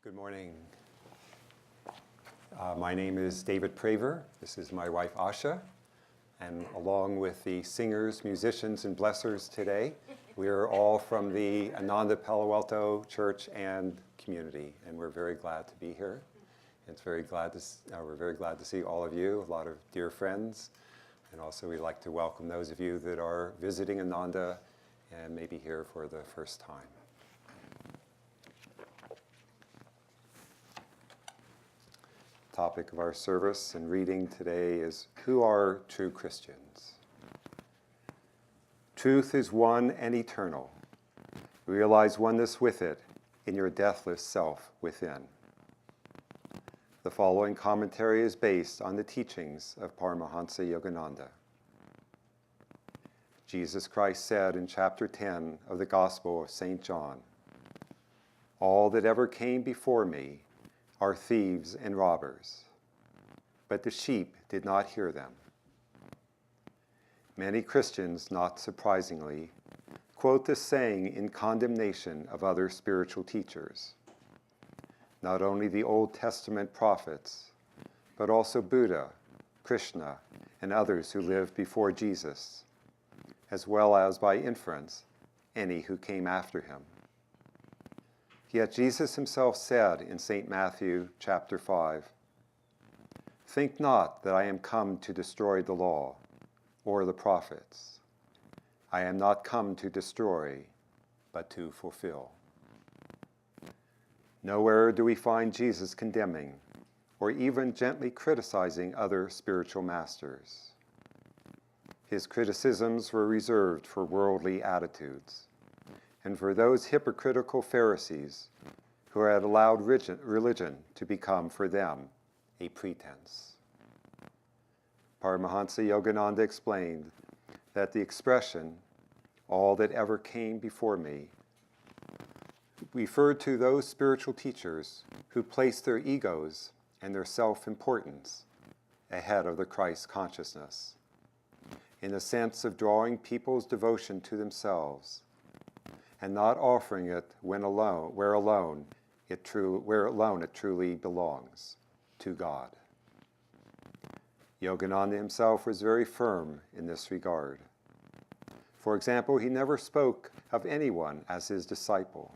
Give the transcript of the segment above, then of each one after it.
Good morning. My name is David Praver. This is my wife, Asha. And along with the singers, musicians, and blessers today, we are all from the Ananda Palo Alto Church and community. And we're very glad to be here. We're very glad to see all of you, a lot of dear friends. And also we'd like to welcome those of you that are visiting Ananda and maybe here for the first time. Topic of our service and reading today is, who are true Christians? Truth is one and eternal. Realize oneness with it in your deathless self within. The following commentary is based on the teachings of Paramahansa Yogananda. Jesus Christ said in chapter 10 of the Gospel of St. John, "All that ever came before me are thieves and robbers, but the sheep did not hear them." Many Christians, not surprisingly, quote this saying in condemnation of other spiritual teachers, not only the Old Testament prophets, but also Buddha, Krishna, and others who lived before Jesus, as well as, by inference, any who came after him. Yet Jesus himself said in St. Matthew chapter 5, "Think not that I am come to destroy the law or the prophets. I am not come to destroy, but to fulfill." Nowhere do we find Jesus condemning or even gently criticizing other spiritual masters. His criticisms were reserved for worldly attitudes and for those hypocritical Pharisees who had allowed religion to become for them a pretense. Paramahansa Yogananda explained that the expression, "all that ever came before me," referred to those spiritual teachers who placed their egos and their self-importance ahead of the Christ consciousness, in the sense of drawing people's devotion to themselves and not offering it where alone it truly belongs, to God. Yogananda himself was very firm in this regard. For example, he never spoke of anyone as his disciple.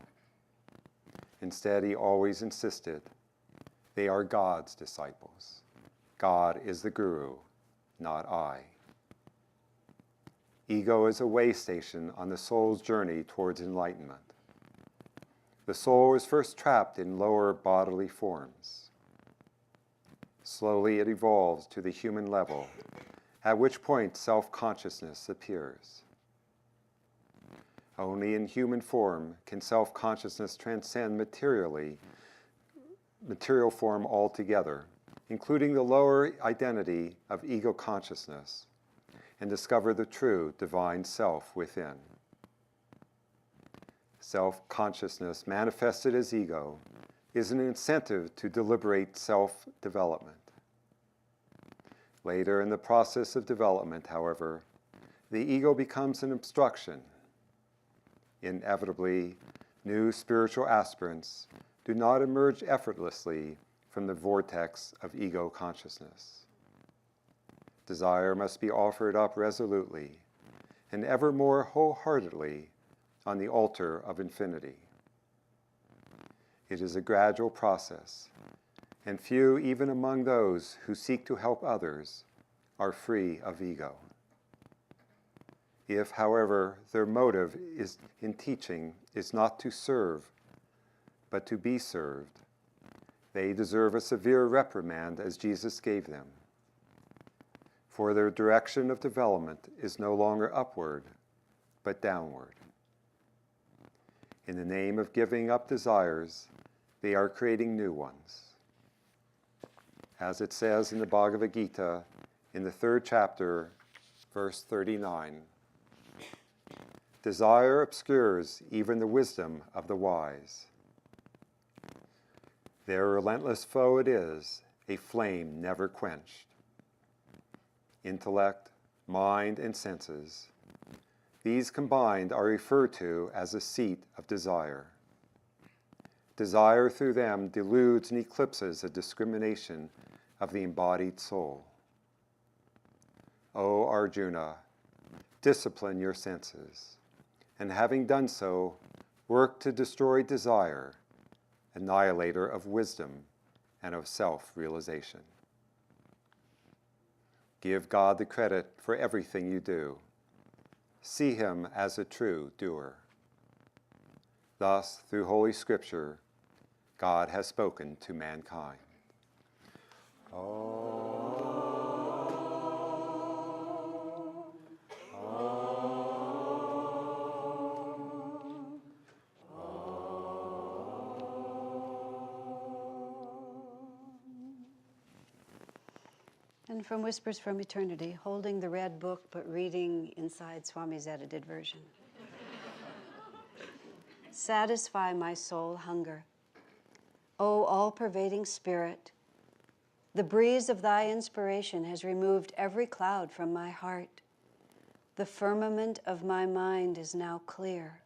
Instead, he always insisted, they are God's disciples. God is the guru, not I. Ego is a way station on the soul's journey towards enlightenment. The soul is first trapped in lower bodily forms. Slowly it evolves to the human level, at which point self-consciousness appears. Only in human form can self-consciousness transcend material form altogether, including the lower identity of ego consciousness, and discover the true divine self within. Self-consciousness manifested as ego is an incentive to deliberate self-development. Later in the process of development, however, the ego becomes an obstruction. Inevitably, new spiritual aspirants do not emerge effortlessly from the vortex of ego consciousness. Desire must be offered up resolutely and ever more wholeheartedly on the altar of infinity. It is a gradual process, and few, even among those who seek to help others, are free of ego. If, however, their motive in teaching is not to serve, but to be served, they deserve a severe reprimand as Jesus gave them. For their direction of development is no longer upward, but downward. In the name of giving up desires, they are creating new ones. As it says in the Bhagavad Gita, in the 3rd chapter, verse 39, "Desire obscures even the wisdom of the wise. Their relentless foe it is, a flame never quenched. Intellect, mind, and senses, these combined are referred to as a seat of desire. Desire through them deludes and eclipses the discrimination of the embodied soul. O Arjuna, discipline your senses, and having done so, work to destroy desire, annihilator of wisdom and of self-realization. Give God the credit for everything you do. See Him as a true doer. Thus, through Holy Scripture, God has spoken to mankind. And from Whispers from Eternity, holding the red book but reading inside Swami's edited version. Satisfy my soul hunger. O all-pervading Spirit, the breeze of thy inspiration has removed every cloud from my heart. The firmament of my mind is now clear,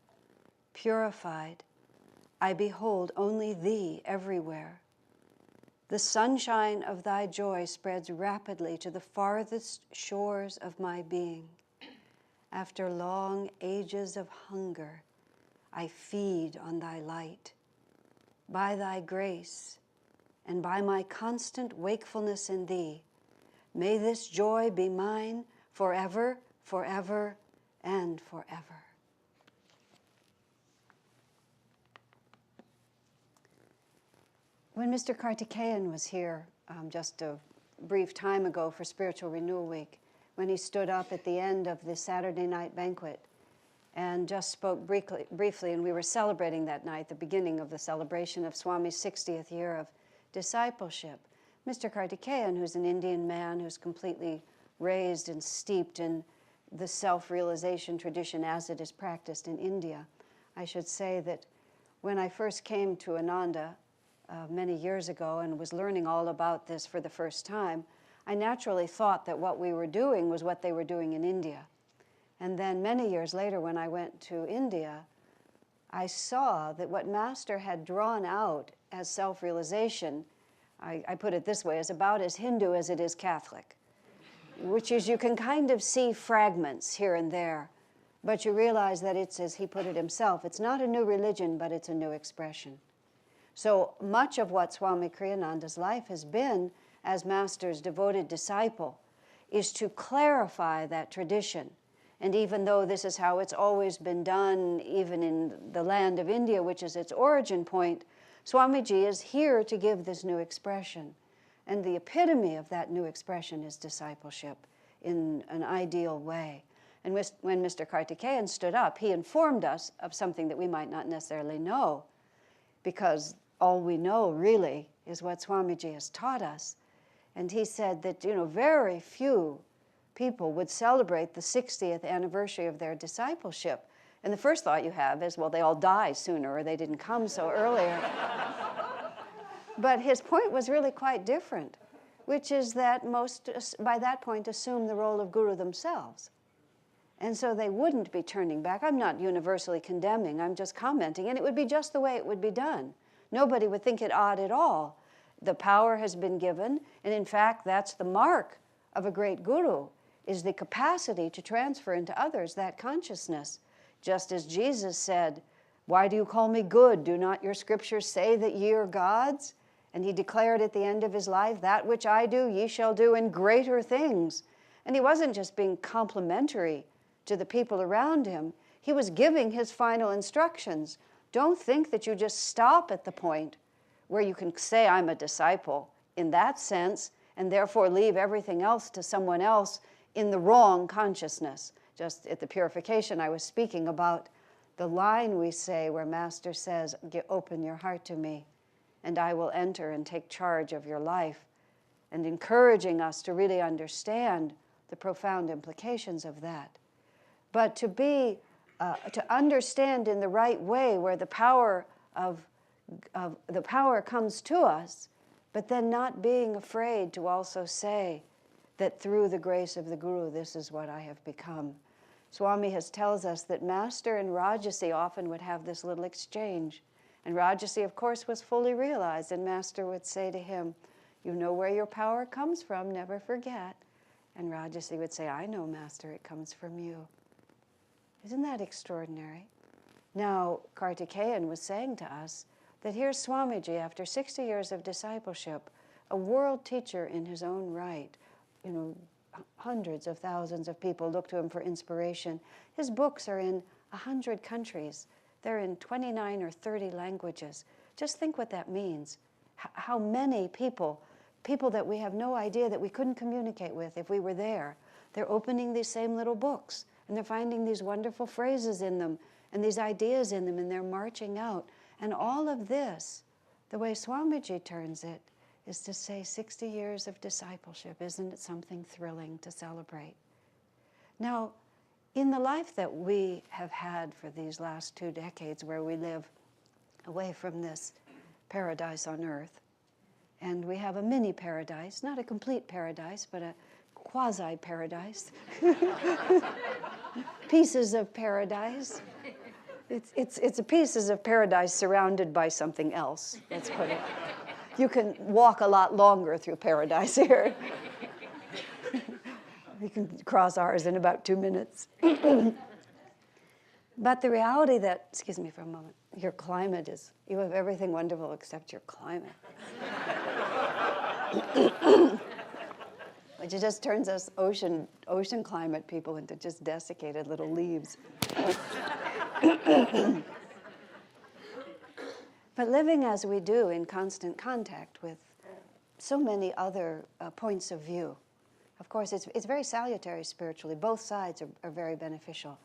purified. I behold only thee everywhere. The sunshine of thy joy spreads rapidly to the farthest shores of my being. After long ages of hunger, I feed on thy light. By thy grace, and by my constant wakefulness in thee, may this joy be mine forever, forever, and forever. When Mr. Kartikeyan was here just a brief time ago for Spiritual Renewal Week, when he stood up at the end of the Saturday night banquet and just spoke briefly, and we were celebrating that night, the beginning of the celebration of Swami's 60th year of discipleship. Mr. Kartikeyan, who's an Indian man who's completely raised and steeped in the self-realization tradition as it is practiced in India. I should say that when I first came to Ananda many years ago and was learning all about this for the first time, I naturally thought that what we were doing was what they were doing in India. And then many years later, when I went to India, I saw that what Master had drawn out as self-realization, I put it this way, is about as Hindu as it is Catholic, which is you can kind of see fragments here and there, but you realize that it's, as he put it himself, it's not a new religion, but it's a new expression. So much of what Swami Kriyananda's life has been as Master's devoted disciple is to clarify that tradition. And even though this is how it's always been done, even in the land of India, which is its origin point, Swamiji is here to give this new expression. And the epitome of that new expression is discipleship in an ideal way. And when Mr. Kartikeyan stood up, he informed us of something that we might not necessarily know, because all we know really is what Swamiji has taught us. And he said that, very few people would celebrate the 60th anniversary of their discipleship. And the first thought you have is, well, they all die sooner or they didn't come so earlier. But his point was really quite different, which is that most, by that point, assume the role of guru themselves. And so they wouldn't be turning back. I'm not universally condemning, I'm just commenting, and it would be just the way it would be done. Nobody would think it odd at all. The power has been given, and in fact, that's the mark of a great guru, is the capacity to transfer into others that consciousness. Just as Jesus said, "Why do you call me good? Do not your scriptures say that ye are gods?" And he declared at the end of his life, "That which I do, ye shall do, and greater things." And he wasn't just being complimentary to the people around him. He was giving his final instructions. Don't think that you just stop at the point where you can say, "I'm a disciple," in that sense, and therefore leave everything else to someone else in the wrong consciousness. Just at the purification I was speaking about, the line we say where Master says, "Open your heart to me, and I will enter and take charge of your life," and encouraging us to really understand the profound implications of that. But to understand in the right way where the power the power comes to us, but then not being afraid to also say that through the grace of the Guru, this is what I have become. Swami tells us that Master and Rajasi often would have this little exchange. And Rajasi, of course, was fully realized, and Master would say to him, you know where your power comes from, never forget. And Rajasi would say, I know, Master, it comes from you. Isn't that extraordinary? Now, Kartikeyan was saying to us that here's Swamiji, after 60 years of discipleship, a world teacher in his own right. You know, hundreds of thousands of people look to him for inspiration. His books are in 100 countries. They're in 29 or 30 languages. Just think what that means. How many people that we have no idea that we couldn't communicate with if we were there, they're opening these same little books, and they're finding these wonderful phrases in them, and these ideas in them, and they're marching out. And all of this, the way Swamiji turns it, is to say 60 years of discipleship. Isn't it something thrilling to celebrate? Now, in the life that we have had for these last 2 decades, where we live away from this paradise on earth, and we have a mini paradise, not a complete paradise, but a quasi-paradise, pieces of paradise. It's a pieces of paradise surrounded by something else, let's put it. You can walk a lot longer through paradise here. You can cross ours in about 2 minutes. But the reality that, excuse me for a moment, your climate is, you have everything wonderful except your climate. Which just turns us ocean climate people into just desiccated little leaves. But living as we do in constant contact with so many other points of view, of course, it's very salutary spiritually. Both sides are very beneficial.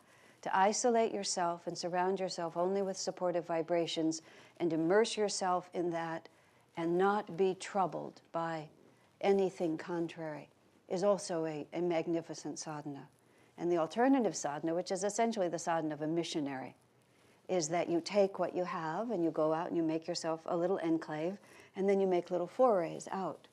To isolate yourself and surround yourself only with supportive vibrations and immerse yourself in that and not be troubled by anything contrary is also a magnificent sadhana. And the alternative sadhana, which is essentially the sadhana of a missionary, is that you take what you have and you go out and you make yourself a little enclave, and then you make little forays out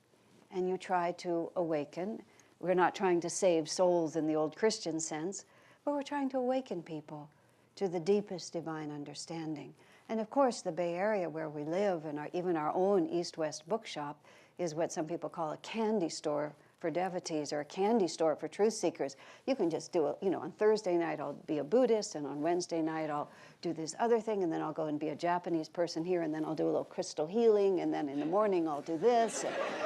and you try to awaken. We're not trying to save souls in the old Christian sense, but we're trying to awaken people to the deepest divine understanding. And of course, the Bay Area where we live, and even our own East-West bookshop, is what some people call a candy store for devotees or a candy store for truth seekers. You can just do it, on Thursday night I'll be a Buddhist, and on Wednesday night I'll do this other thing, and then I'll go and be a Japanese person here, and then I'll do a little crystal healing, and then in the morning I'll do this.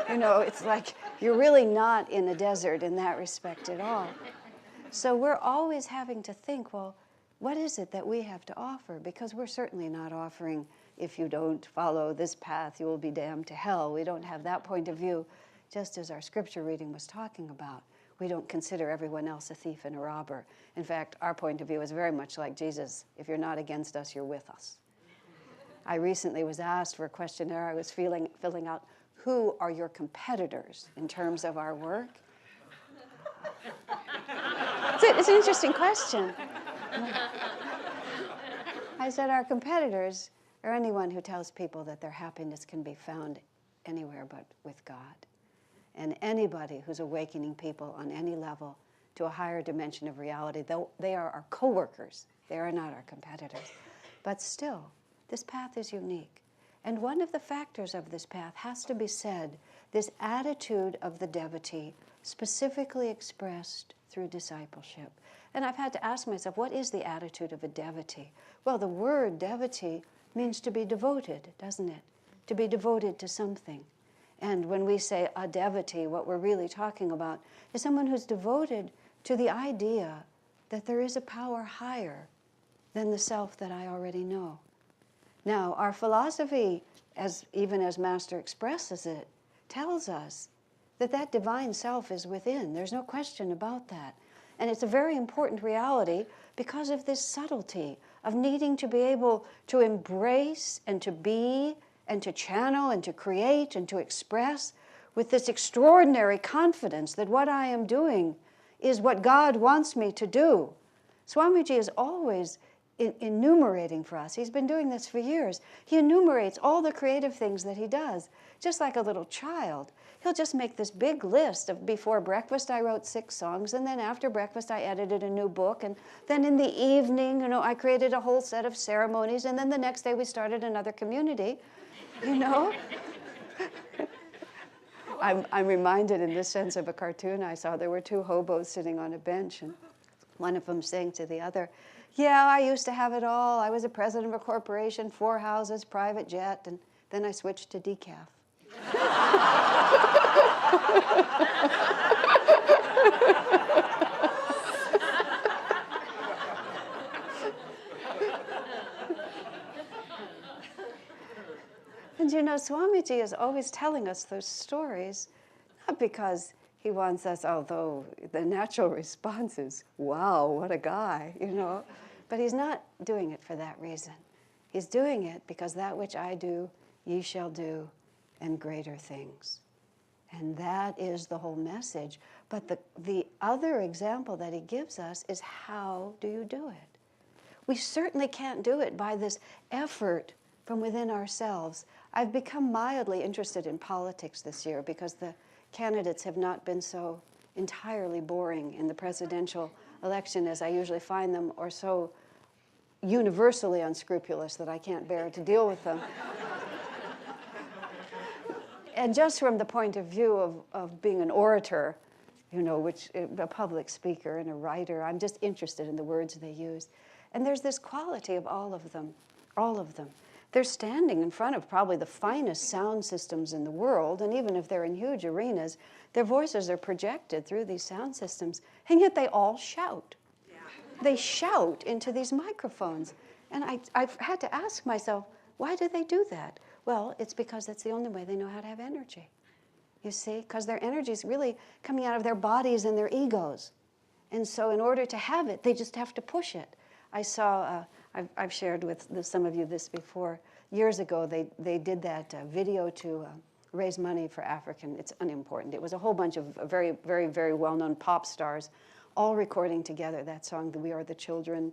It's like you're really not in a desert in that respect at all. So we're always having to think, well, what is it that we have to offer? Because we're certainly not offering, if you don't follow this path, you will be damned to hell. We don't have that point of view, just as our scripture reading was talking about. We don't consider everyone else a thief and a robber. In fact, our point of view is very much like Jesus. If you're not against us, you're with us. I recently was asked for a questionnaire I was filling out, who are your competitors in terms of our work? It's an interesting question. I said our competitors are anyone who tells people that their happiness can be found anywhere but with God. And anybody who's awakening people on any level to a higher dimension of reality, they are our co-workers. They are not our competitors. But still, this path is unique. And one of the factors of this path has to be said, this attitude of the devotee, specifically expressed through discipleship. And I've had to ask myself, what is the attitude of a devotee? Well, the word devotee means to be devoted, doesn't it? To be devoted to something. And when we say a devotee, what we're really talking about is someone who's devoted to the idea that there is a power higher than the self that I already know. Now, our philosophy, even as Master expresses it, tells us that that divine self is within. There's no question about that. And it's a very important reality because of this subtlety of needing to be able to embrace and to be and to channel and to create and to express with this extraordinary confidence that what I am doing is what God wants me to do. Swamiji is always enumerating for us. He's been doing this for years. He enumerates all the creative things that he does, just like a little child. He'll just make this big list of, before breakfast I wrote 6 songs, and then after breakfast I edited a new book, and then in the evening, I created a whole set of ceremonies, and then the next day we started another community, I'm reminded in this sense of a cartoon I saw. There were 2 hobos sitting on a bench, and one of them saying to the other, "Yeah, I used to have it all. I was a president of a corporation, 4 houses, private jet, and then I switched to decaf." And Swamiji is always telling us those stories, not because he wants us, although the natural response is, wow, what a guy, But he's not doing it for that reason. He's doing it because that which I do, ye shall do, and greater things. And that is the whole message. But the other example that he gives us is, how do you do it? We certainly can't do it by this effort from within ourselves. I've become mildly interested in politics this year because the candidates have not been so entirely boring in the presidential election as I usually find them, or so universally unscrupulous that I can't bear to deal with them. And just from the point of view of being an orator, which a public speaker and a writer, I'm just interested in the words they use. And there's this quality of all of them. They're standing in front of probably the finest sound systems in the world, and even if they're in huge arenas, their voices are projected through these sound systems, and yet they all shout. Yeah. They shout into these microphones. And I've had to ask myself, why do they do that? Well, it's because that's the only way they know how to have energy. You see, because their energy is really coming out of their bodies and their egos. And so in order to have it, they just have to push it. I saw, I've shared with some of you this before. Years ago, they did that video to raise money for African. It's unimportant. It was a whole bunch of very, very, very well-known pop stars all recording together that song, "We Are the Children,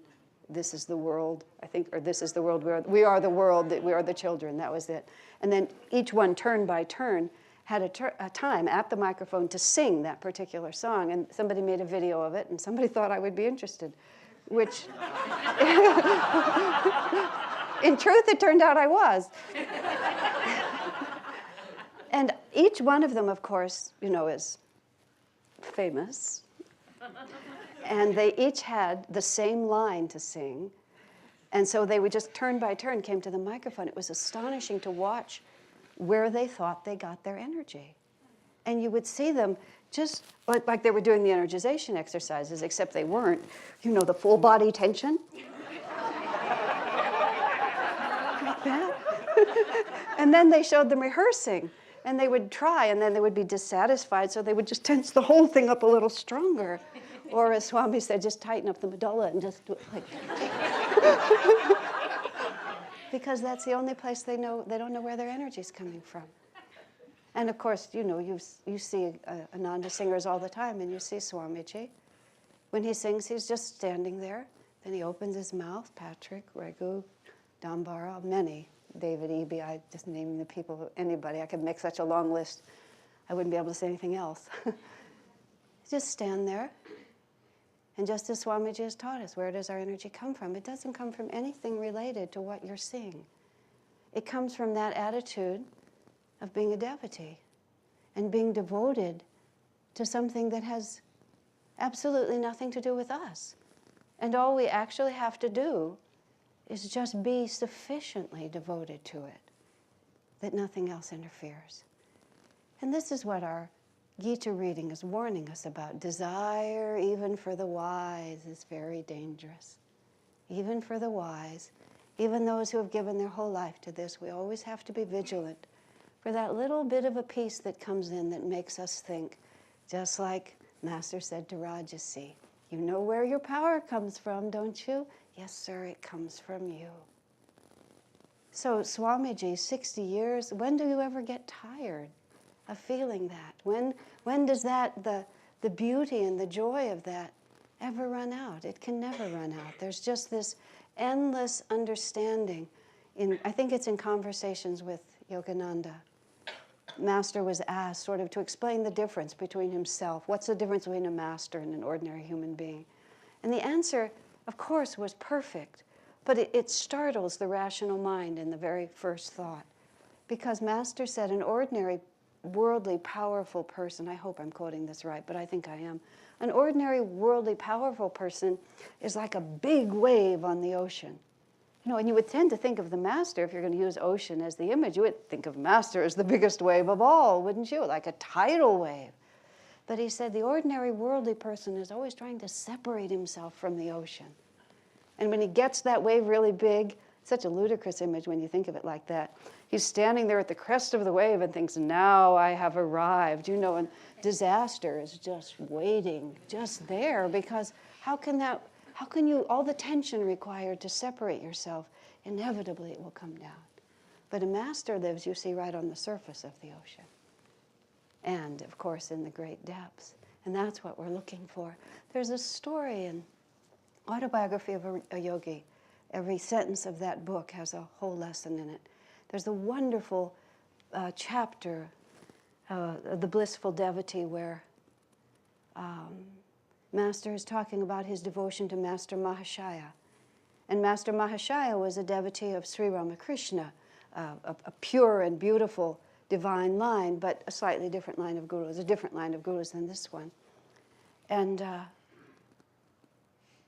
This is the World," I think, or "This is the World, we are the world, we are the children." That was it. And then each one, turn by turn, had a time at the microphone to sing that particular song. And somebody made a video of it, and somebody thought I would be interested, which, in truth, it turned out I was. And each one of them, of course, is famous. And they each had the same line to sing. And so they would just turn by turn came to the microphone. It was astonishing to watch where they thought they got their energy. And you would see them just like they were doing the energization exercises, except they weren't. The full body tension. Like that. And then they showed them rehearsing. And they would try, and then they would be dissatisfied, so they would just tense the whole thing up a little stronger. Or as Swami said, just tighten up the medulla and just do it like that. Because that's the only place they know. They don't know where their energy's coming from. And of course, you see Ananda singers all the time, and you see Swamiji. When he sings, he's just standing there. Then he opens his mouth, Patrick, Raghu, Dambara, many. David Eby, I just naming the people, anybody. I could make such a long list. I wouldn't be able to say anything else. Just stand there. And just as Swamiji has taught us, where does our energy come from? It doesn't come from anything related to what you're seeing. It comes from that attitude of being a devotee and being devoted to something that has absolutely nothing to do with us. And all we actually have to do is just be sufficiently devoted to it that nothing else interferes. And this is what our Gita reading is warning us about. Desire, even for the wise, is very dangerous. Even for the wise, even those who have given their whole life to this, we always have to be vigilant for that little bit of a piece that comes in that makes us think, just like Master said to Rajasi, you know where your power comes from, don't you? Yes, sir, it comes from you. So Swamiji, 60 years, when do you ever get tired of feeling that? When does that, the beauty and the joy of that ever run out? It can never run out. There's just this endless understanding. I think it's in Conversations with Yogananda. Master was asked sort of to explain the difference between himself. What's the difference between a master and an ordinary human being? And the answer, of course, was perfect, but it startles the rational mind in the very first thought. Because Master said an ordinary, worldly, powerful person, I hope I'm quoting this right, but I think I am, an ordinary, worldly, powerful person is like a big wave on the ocean. You know, and you would tend to think of the Master, if you're going to use ocean as the image, you would think of Master as the biggest wave of all, wouldn't you? Like a tidal wave. But he said the ordinary worldly person is always trying to separate himself from the ocean. And when he gets that wave really big, such a ludicrous image when you think of it like that, he's standing there at the crest of the wave and thinks, now I have arrived. You know, and disaster is just waiting, just there, because how can you, all the tension required to separate yourself, inevitably it will come down. But a master lives, you see, right on the surface of the ocean. And, of course, in the great depths. And that's what we're looking for. There's a story in Autobiography of a Yogi. Every sentence of that book has a whole lesson in it. There's a wonderful chapter, The Blissful Devotee, where Master is talking about his devotion to Master Mahashaya. And Master Mahashaya was a devotee of Sri Ramakrishna, a pure and beautiful divine line, but a slightly different line of gurus, a different line of gurus than this one. And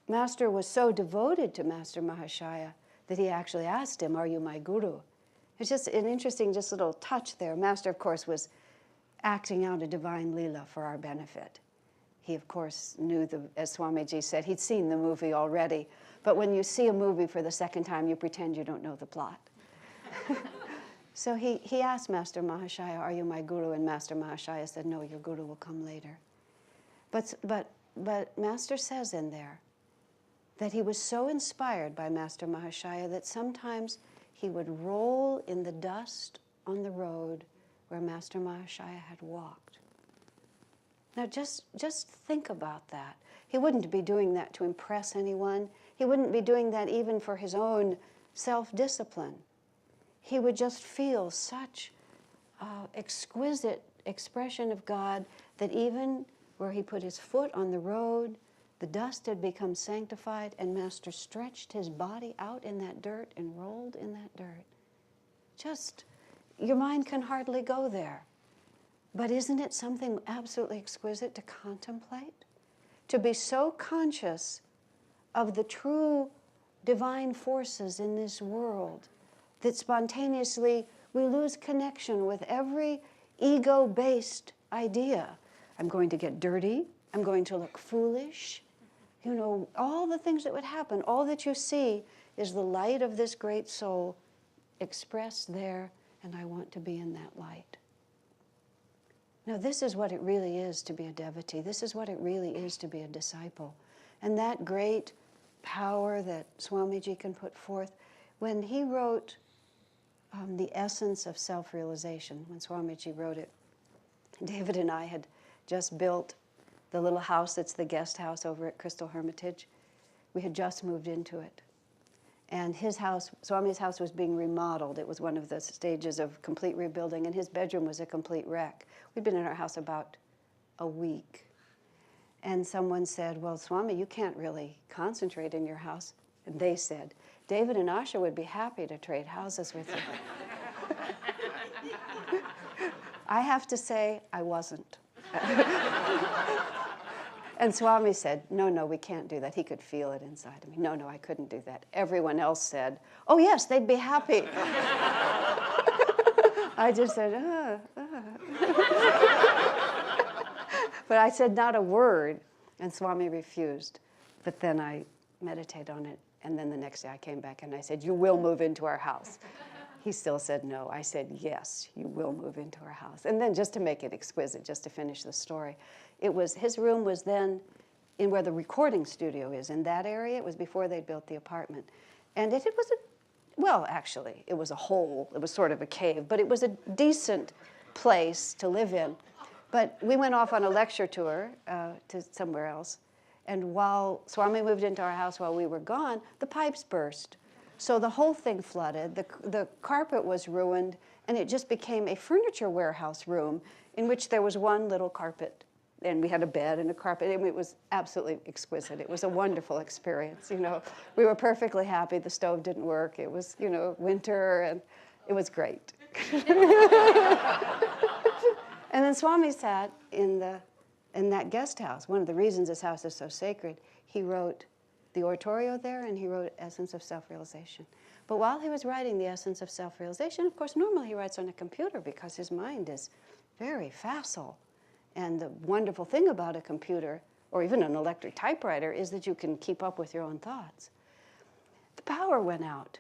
Master was so devoted to Master Mahashaya that he actually asked him, are you my guru? It's just an interesting just little touch there. Master, of course, was acting out a divine leela for our benefit. He, of course, knew, as Swamiji said, he'd seen the movie already. But when you see a movie for the second time, you pretend you don't know the plot. So he asked Master Mahashaya, are you my guru? And Master Mahashaya said, no, your guru will come later. But Master says in there that he was so inspired by Master Mahashaya that sometimes he would roll in the dust on the road where Master Mahashaya had walked. Now just think about that. He wouldn't be doing that to impress anyone. He wouldn't be doing that even for his own self-discipline. He would just feel such exquisite expression of God that even where he put his foot on the road, the dust had become sanctified, and Master stretched his body out in that dirt and rolled in that dirt. Just, your mind can hardly go there. But isn't it something absolutely exquisite to contemplate? To be so conscious of the true divine forces in this world that spontaneously we lose connection with every ego-based idea. I'm going to get dirty. I'm going to look foolish. You know, all the things that would happen, all that you see is the light of this great soul expressed there, and I want to be in that light. Now, this is what it really is to be a devotee. This is what it really is to be a disciple. And that great power that Swamiji can put forth, when he wrote The Essence of Self-Realization, when Swamiji wrote it, David and I had just built the little house that's the guest house over at Crystal Hermitage. We had just moved into it. And his house, Swami's house, was being remodeled. It was one of the stages of complete rebuilding, and his bedroom was a complete wreck. We'd been in our house about a week. And someone said, well, Swami, you can't really concentrate in your house. And they said, David and Asha would be happy to trade houses with you. I have to say, I wasn't. And Swami said, no, we can't do that. He could feel it inside of me. No, I couldn't do that. Everyone else said, oh, yes, they'd be happy. I just said, But I said not a word, and Swami refused. But then I meditated on it, and then the next day I came back and I said, you will move into our house. He still said no. I said, yes, you will move into our house. And then just to make it exquisite, just to finish the story, his room was then in where the recording studio is, in that area. It was before they'd built the apartment. And it was actually, it was a hole. It was sort of a cave, but it was a decent place to live in. But we went off on a lecture tour to somewhere else, And while Swami moved into our house while we were gone, the pipes burst. So the whole thing flooded, the carpet was ruined, and it just became a furniture warehouse room in which there was one little carpet. And we had a bed and a carpet. I mean, it was absolutely exquisite. It was a wonderful experience, you know. We were perfectly happy. The stove didn't work. It was, you know, winter, and it was great. And then Swami sat in that guest house. One of the reasons this house is so sacred, he wrote the oratorio there, and he wrote Essence of Self-Realization. But while he was writing the Essence of Self-Realization, of course, normally he writes on a computer because his mind is very facile. And the wonderful thing about a computer, or even an electric typewriter, is that you can keep up with your own thoughts. The power went out.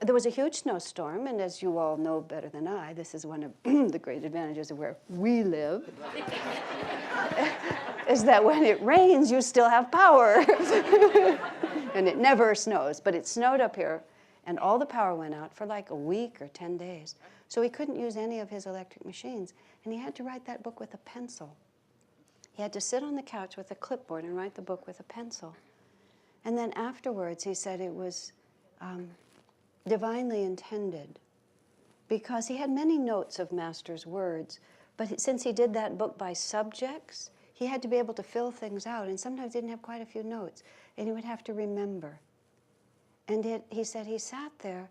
There was a huge snowstorm, and as you all know better than I, this is one of the great advantages of where we live, is that when it rains, you still have power. And it never snows, but it snowed up here, and all the power went out for like a week or 10 days. So he couldn't use any of his electric machines, and he had to write that book with a pencil. He had to sit on the couch with a clipboard and write the book with a pencil. And then afterwards, he said it was divinely intended, because he had many notes of Master's words, but since he did that book by subjects, he had to be able to fill things out, and sometimes he didn't have quite a few notes, and he would have to remember. And he said he sat there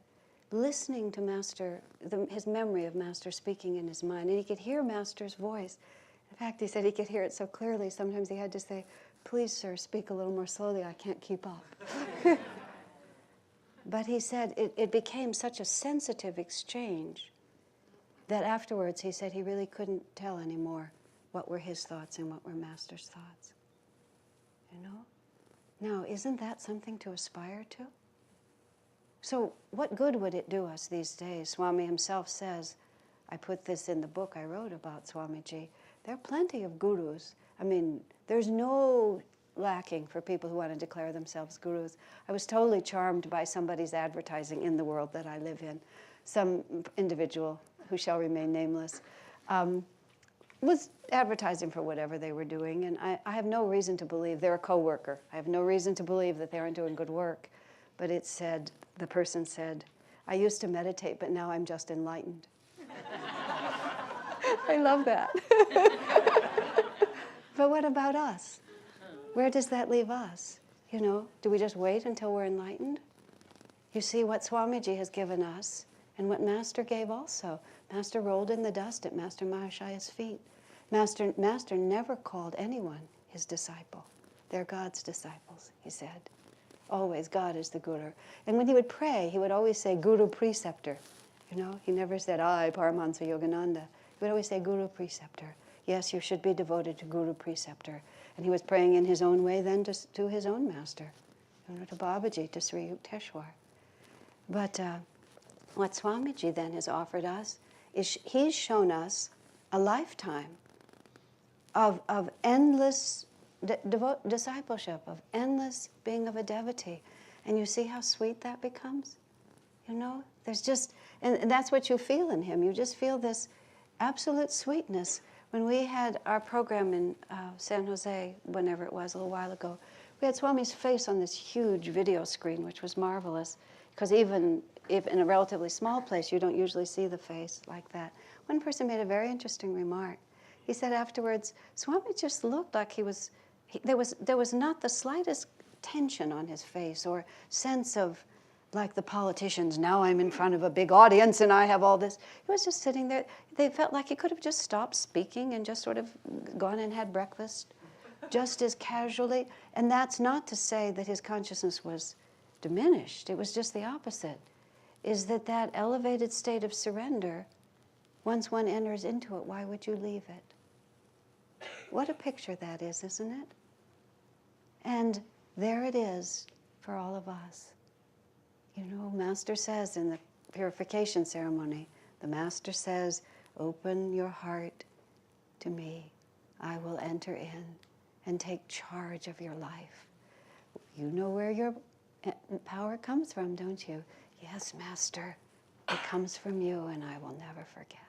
listening to Master, his memory of Master speaking in his mind, and he could hear Master's voice. In fact, he said he could hear it so clearly, sometimes he had to say, "Please, sir, speak a little more slowly, I can't keep up." But he said it became such a sensitive exchange that afterwards he said he really couldn't tell anymore what were his thoughts and what were Master's thoughts. You know? Now, isn't that something to aspire to? So what good would it do us these days? Swami himself says, I put this in the book I wrote about Swamiji, there are plenty of gurus. I mean, there's no lacking for people who want to declare themselves gurus. I was totally charmed by somebody's advertising in the world that I live in. Some individual, who shall remain nameless, was advertising for whatever they were doing, and I have no reason to believe, they're a co-worker, I have no reason to believe that they aren't doing good work, but it said, the person said, I used to meditate, but now I'm just enlightened. I love that. But what about us? Where does that leave us? You know, do we just wait until we're enlightened? You see what Swamiji has given us and what Master gave also. Master rolled in the dust at Master Mahashaya's feet. Master never called anyone his disciple. They're God's disciples, he said. Always, God is the Guru. And when he would pray, he would always say, Guru Preceptor. You know, he never said, I, Paramahansa Yogananda. He would always say, Guru Preceptor. Yes, you should be devoted to Guru Preceptor. And he was praying in his own way then to his own master, you know, to Babaji, to Sri Yukteswar. But what Swamiji then has offered us is he's shown us a lifetime of endless discipleship, of endless being of a devotee. And you see how sweet that becomes? You know, there's just, and that's what you feel in him. You just feel this absolute sweetness. When we had our program in San Jose, whenever it was, a little while ago, we had Swami's face on this huge video screen, which was marvelous, because even if in a relatively small place, you don't usually see the face like that. One person made a very interesting remark. He said afterwards, Swami just looked like there was not the slightest tension on his face or sense of, like the politicians, now I'm in front of a big audience and I have all this. He was just sitting there. They felt like he could have just stopped speaking and just sort of gone and had breakfast just as casually. And that's not to say that his consciousness was diminished. It was just the opposite, is that elevated state of surrender, once one enters into it, why would you leave it? What a picture that is, isn't it? And there it is for all of us. You know, Master says in the purification ceremony, the Master says, open your heart to me. I will enter in and take charge of your life. You know where your power comes from, don't you? Yes, Master, it comes from you and I will never forget.